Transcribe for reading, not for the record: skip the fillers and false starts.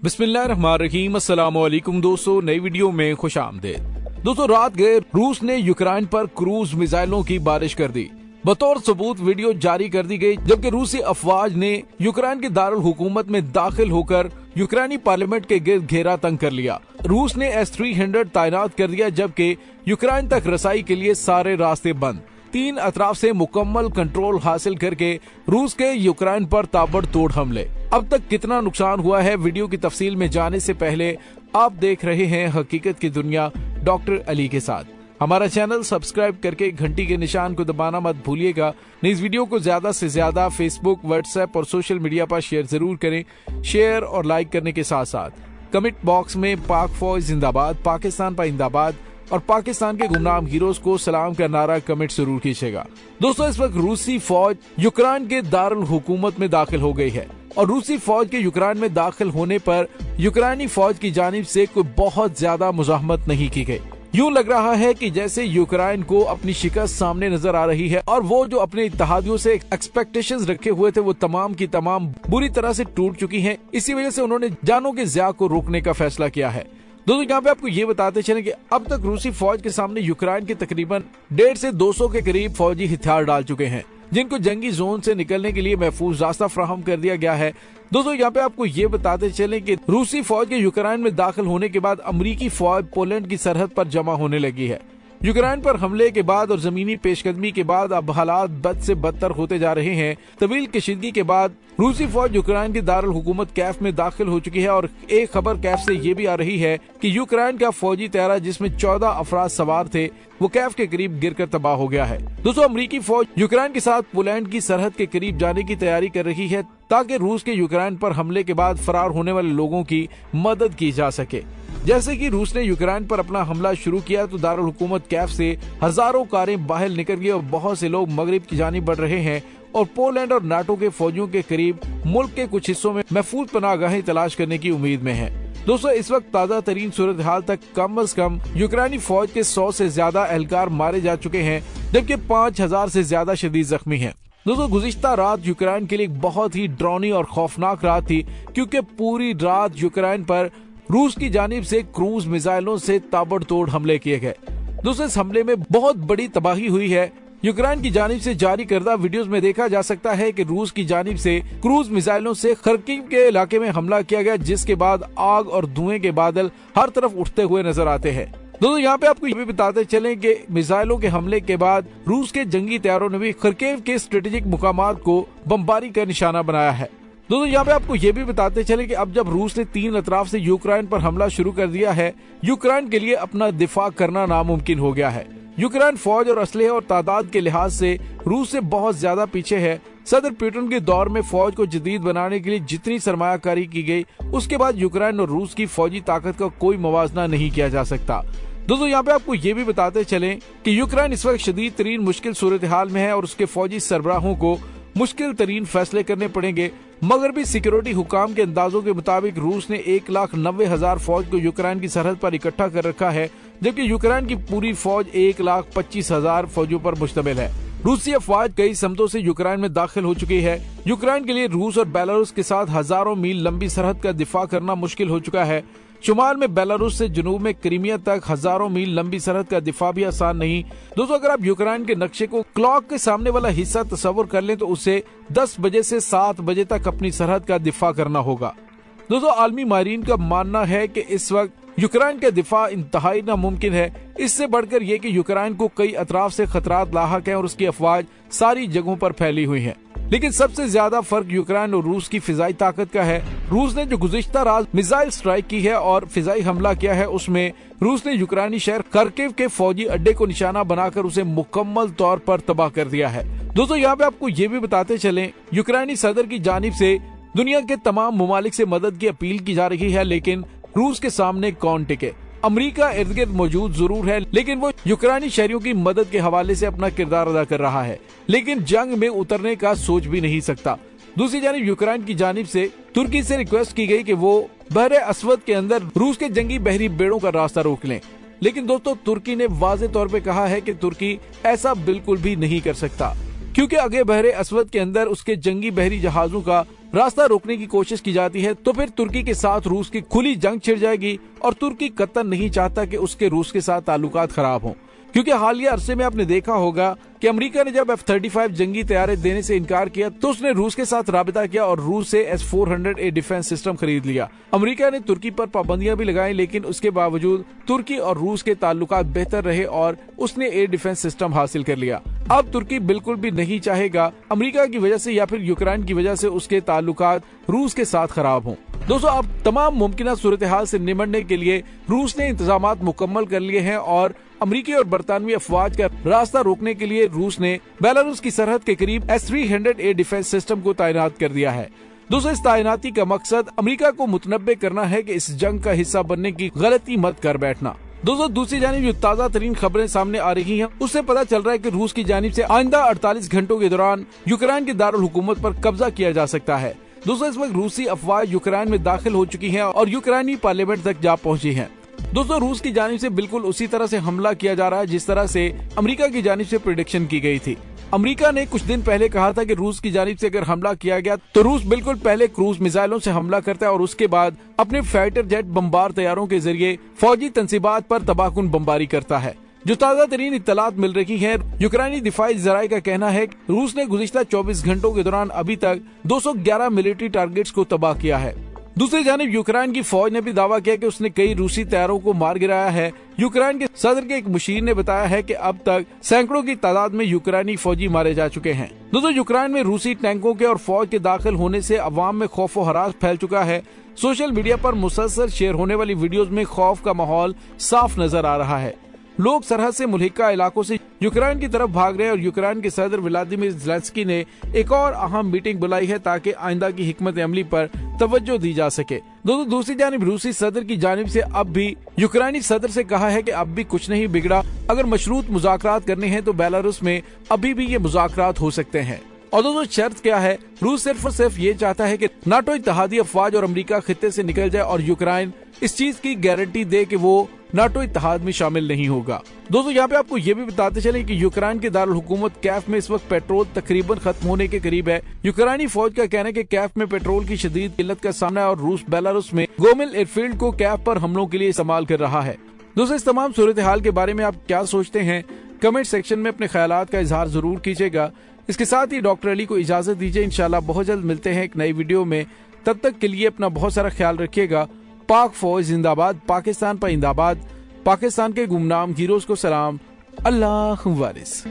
बिस्मिल्लाहिर्रहमानिर्रहीम। अस्सलाम वालेकुम दोस्तों, नई वीडियो में खुश आमदीद। दोस्तों, रात गए रूस ने यूक्रेन पर क्रूज मिसाइलों की बारिश कर दी। बतौर सबूत वीडियो जारी कर दी गई, जबकि रूसी अफवाज ने यूक्रेन के दारुल हुकूमत में दाखिल होकर यूक्रेनी पार्लियामेंट के गिर्द घेरा तंग कर लिया। रूस ने S-300 तैनात कर दिया, जबकि यूक्रेन तक रसाई के लिए सारे रास्ते बंद। 3 अतराफ से मुकम्मल कंट्रोल हासिल करके रूस के यूक्रेन पर ताबड़तोड़ हमले। अब तक कितना नुकसान हुआ है, वीडियो की तफसील में जाने से पहले आप देख रहे हैं हकीकत की दुनिया डॉक्टर अली के साथ। हमारा चैनल सब्सक्राइब करके घंटी के निशान को दबाना मत भूलिएगा। इस वीडियो को ज्यादा से ज्यादा फेसबुक, व्हाट्सएप और सोशल मीडिया पर शेयर जरूर करें। शेयर और लाइक करने के साथ साथ कमेंट बॉक्स में पाक फौज जिंदाबाद, पाकिस्तान पाइंदाबाद और पाकिस्तान के गुमनाम हीरोज को सलाम का नारा कमेंट जरूर कीजिएगा। दोस्तों, इस वक्त रूसी फौज यूक्रेन के दारुल हुकूमत में दाखिल हो गई है और रूसी फौज के यूक्रेन में दाखिल होने पर यूक्रेनी फौज की जानिब से कोई बहुत ज्यादा मुजाहमत नहीं की गई। यूं लग रहा है कि जैसे यूक्रेन को अपनी शिकस्त सामने नजर आ रही है और वो जो अपने इत्तेहादियों से एक्सपेक्टेशंस रखे हुए थे वो तमाम की तमाम बुरी तरह से टूट चुकी हैं। इसी वजह से उन्होंने जानों के ज़िया को रोकने का फैसला किया है। दोस्तों, यहाँ पे आपको ये बताते चलें कि अब तक रूसी फौज के सामने यूक्रेन के तकरीबन 150 से 200 के करीब फौजी हथियार डाल चुके हैं, जिनको जंगी जोन से निकलने के लिए महफूज रास्ता फ्राहम कर दिया गया है। दोस्तों, यहाँ पे आपको ये बताते चलें कि रूसी फौज के यूक्रेन में दाखिल होने के बाद अमेरिकी फौज पोलैंड की सरहद पर जमा होने लगी है। यूक्रेन पर हमले के बाद और जमीनी पेशकदमी के बाद अब हालात बद से बदतर होते जा रहे हैं। तवील कशीदगी के बाद रूसी फौज यूक्रेन के दारुल हुकूमत कैफ में दाखिल हो चुकी है और एक खबर कैफ से ये भी आ रही है कि यूक्रेन का फौजी तैयारा जिसमें 14 अफराद सवार थे वो कैफ के करीब गिरकर तबाह हो गया है। दोस्तों, अमेरिकी फौज यूक्रेन के साथ पोलैंड की सरहद के करीब जाने की तैयारी कर रही है ताकि रूस के यूक्रेन पर हमले के बाद फरार होने वाले लोगों की मदद की जा सके। जैसे कि रूस ने यूक्रेन पर अपना हमला शुरू किया तो दारुल हुकूमत कैफ से हजारों कारें बाहर निकल गई और बहुत से लोग मगरिब की जानिब बढ़ रहे हैं और पोलैंड और नाटो के फौजियों के करीब मुल्क के कुछ हिस्सों में महफूज पनाहगाहें तलाश करने की उम्मीद में है। दोस्तों, इस वक्त ताज़ा तरीन सूरत हाल तक कम अज कम यूक्रेनी फौज के 100 से ज्यादा एहलकार मारे जा चुके हैं, जबकि 5000 से ज्यादा शदीद जख्मी हैं। दोस्तों, गुज़िश्ता रात यूक्रेन के लिए बहुत ही डरावनी और खौफनाक रात थी, क्योंकि पूरी रात यूक्रेन पर रूस की जानिब से क्रूज मिसाइलों से ताबड़तोड़ हमले किए गए। दोस्तों, इस हमले में बहुत बड़ी तबाही हुई है। यूक्रेन की जानिब से जारी करदा वीडियोस में देखा जा सकता है कि रूस की जानिब से क्रूज मिसाइलों से खर्किव के इलाके में हमला किया गया, जिसके बाद आग और धुएं के बादल हर तरफ उठते हुए नजर आते हैं। दोस्तों, यहाँ पे आपको ये भी बताते चलें कि मिसाइलों के हमले के बाद रूस के जंगी तैयारों ने भी खर्किव के स्ट्रेटेजिक मुकामात को बमबारी का निशाना बनाया है। दोस्तों, यहाँ पे आपको ये भी बताते चले कि अब जब रूस ने 3 अतराफ से यूक्रेन पर हमला शुरू कर दिया है, यूक्रेन के लिए अपना दिफा करना नामुमकिन हो गया है। यूक्रेन फौज और असलहे और तादाद के लिहाज से रूस से बहुत ज्यादा पीछे है। सदर पुतिन के दौर में फौज को जदीद बनाने के लिए जितनी सरमायाकारी की गई, उसके बाद यूक्रेन और रूस की फौजी ताकत का कोई मुवाजना नहीं किया जा सकता। दोस्तों, यहाँ पे आपको ये भी बताते चलें कि यूक्रेन इस वक्त शदीद तरीन मुश्किल सूरत हाल में है और उसके फौजी सरबराहों को मुश्किल तरीन फैसले करने पड़ेंगे। मगरबी सिक्योरिटी हुकाम के अंदाजों के मुताबिक रूस ने 1,90,000 फौज को यूक्रेन की सरहद पर इकट्ठा कर रखा है, जबकि यूक्रेन की पूरी फौज 1,25,000 फौजों पर मुश्तमिल है। रूसी अफवाज कई समतों से यूक्रेन में दाखिल हो चुकी है। यूक्रेन के लिए रूस और बेलारूस के साथ हजारों मील लंबी सरहद का दिफा करना मुश्किल हो चुका है। शुमाल में बेलारूस से जुनूब में क्रीमिया तक हजारों मील लंबी सरहद का दिफा भी आसान नहीं। दोस्तों, अगर आप यूक्रेन के नक्शे को क्लॉक के सामने वाला हिस्सा तस्वर कर लें तो उसे 10 बजे से 7 बजे तक अपनी सरहद का दिफा करना होगा। दोस्तों, आलमी माहिरीन का मानना है कि इस वक्त यूक्रेन का दिफा इंतहाई नामुमकिन है। इससे बढ़कर यह कि यूक्रेन को कई अतराफ से खतरात लाहक हैं और उसकी अफवाज सारी जगहों पर फैली हुई हैं। लेकिन सबसे ज्यादा फर्क यूक्रेन और रूस की फिजाई ताकत का है। रूस ने जो गुज़िश्ता रात मिसाइल स्ट्राइक की है और फिजाई हमला किया है, उसमें रूस ने यूक्रेनी शहर खर्किव के फौजी अड्डे को निशाना बनाकर उसे मुकम्मल तौर पर तबाह कर दिया है। दोस्तों, यहाँ पे आपको ये भी बताते चलें, यूक्रेनी सदर की जानिब से दुनिया के तमाम ममालिक से मदद की अपील की जा रही है, लेकिन रूस के सामने कौन टिके। अमेरिका इर्द गिर्द मौजूद जरूर है, लेकिन वो यूक्रेनी शहरियों की मदद के हवाले से अपना किरदार अदा कर रहा है, लेकिन जंग में उतरने का सोच भी नहीं सकता। दूसरी जानिब यूक्रेन की जानिब से तुर्की से रिक्वेस्ट की गई कि वो बहरे अस्वद के अंदर रूस के जंगी बहरी बेड़ों का रास्ता रोक लें, लेकिन दोस्तों, तुर्की ने वाज़ेह तौर पे कहा है कि तुर्की ऐसा बिल्कुल भी नहीं कर सकता, क्योंकि आगे बहरे अस्वद के अंदर उसके जंगी बहरी जहाजों का रास्ता रोकने की कोशिश की जाती है तो फिर तुर्की के साथ रूस की खुली जंग छिड़ जाएगी और तुर्की कतई नहीं चाहता कि उसके रूस के साथ ताल्लुकात खराब हों, क्योंकि हालिया अरसे में आपने देखा होगा कि अमेरिका ने जब F-35 जंगी तैयारे देने से इनकार किया तो उसने रूस के साथ राबिता किया और रूस से S-400 डिफेंस सिस्टम खरीद लिया। अमेरिका ने तुर्की पर पाबंदियां भी लगाई, लेकिन उसके बावजूद तुर्की और रूस के ताल्लुकात बेहतर रहे और उसने एयर डिफेंस सिस्टम हासिल कर लिया। अब तुर्की बिल्कुल भी नहीं चाहेगा अमेरिका की वजह से या फिर यूक्रेन की वजह से उसके ताल्लुकात रूस के साथ खराब हों। दोस्तों, अब तमाम मुमकिन सूरत हाल से निपटने के लिए रूस ने इंतजाम मुकम्मल कर लिए हैं और अमेरिकी और बरतानवी अफवाज का रास्ता रोकने के लिए रूस ने बेलारूस की सरहद के करीब S-300 एयर डिफेंस सिस्टम को तैनात कर दिया है। दोस्तों, इस तैनाती का मकसद अमेरिका को मुतनब्बे करना है कि इस जंग का हिस्सा बनने की गलती मत कर बैठना। दोस्तों, दूसरी जानिब जो ताज़ा तरीन खबरें सामने आ रही हैं, उससे पता चल रहा है कि रूस की जानिब से आइंदा 48 घंटों के दौरान यूक्रेन के दारुल हुकूमत पर कब्जा किया जा सकता है। दोस्तों, इस वक्त रूसी अफवाज यूक्रेन में दाखिल हो चुकी हैं और यूक्रेनी पार्लियामेंट तक जा पहुंची हैं। दोस्तों, रूस की जानिब से बिल्कुल उसी तरह से हमला किया जा रहा है जिस तरह से अमेरिका की जानिब से प्रेडिक्शन की गई थी। अमेरिका ने कुछ दिन पहले कहा था कि रूस की जानिब से अगर हमला किया गया तो रूस बिल्कुल पहले क्रूज मिसाइलों से हमला करता है और उसके बाद अपने फाइटर जेट बमबार तैयारों के जरिए फौजी तंसीबात पर तबाहकुन बमबारी करता है। जो ताज़ा तरीन इत्तलात मिल रही है, यूक्रेनी दिफाई जराये का कहना है कि रूस ने गुज़िश्ता 24 घंटों के दौरान अभी तक 211 मिलिट्री टारगेट्स को तबाह किया है। दूसरी जानिब यूक्रेन की फौज ने भी दावा किया कि उसने कई रूसी तैयारों को मार गिराया है। यूक्रेन के सदर के एक मुशीर ने बताया है कि अब तक सैकड़ों की तादाद में यूक्रेनी फौजी मारे जा चुके हैं। दोस्तों, यूक्रेन में रूसी टैंकों के और फौज के दाखिल होने से अवाम में खौफ और हरास फैल चुका है। सोशल मीडिया पर मुसलसल शेयर होने वाली वीडियोज में खौफ का माहौल साफ नजर आ रहा है। लोग सरहद से मुल्हिका इलाकों से यूक्रेन की तरफ भाग रहे हैं और यूक्रेन के सदर व्लादिमीर ज़ेलेंस्की ने एक और अहम मीटिंग बुलाई है ताकि आइंदा की हिकमत अमली पर तवज्जो दी जा सके। दोस्तों, दूसरी जानिब रूसी सदर की जानिब से अब भी यूक्रेनी सदर से कहा है कि अब भी कुछ नहीं बिगड़ा, अगर मशरूत मुज़ाकरात करने हैं तो बेलारूस में अभी भी ये मुज़ाकरात हो सकते हैं। और दोस्तों, शर्त क्या है? रूस सिर्फ और सिर्फ ये चाहता है कि नाटो इत्तेहादी अफवाज और अमेरिका खित्ते से निकल जाए और यूक्रेन इस चीज की गारंटी दे कि वो नाटो इत्तेहाद में शामिल नहीं होगा। दोस्तों, यहाँ पे आपको ये भी बताते चले कि यूक्रेन के दारुल हुकूमत कैफ में इस वक्त पेट्रोल तकरीबन खत्म होने के करीब है। यूक्रेनी फौज का कहना है कि कैफ में पेट्रोल की शदीद किल्लत का सामना है और रूस बेलारूस में गोमिल एयरफील्ड को कैफ पर हमलों के लिए इस्तेमाल कर रहा है। दोस्तों, इस तमाम सूरत हाल के बारे में आप क्या सोचते हैं? कमेंट सेक्शन में अपने ख्यालात का इजहार जरूर कीजिएगा। इसके साथ ही डॉक्टर अली को इजाजत दीजिए। इंशाल्लाह बहुत जल्द मिलते हैं एक नई वीडियो में। तब तक के लिए अपना बहुत सारा ख्याल रखिएगा। पाक फौज जिंदाबाद, पाकिस्तान पर जिंदाबाद, पाकिस्तान के गुमनाम हीरोज को सलाम, अल्लाह वारिस।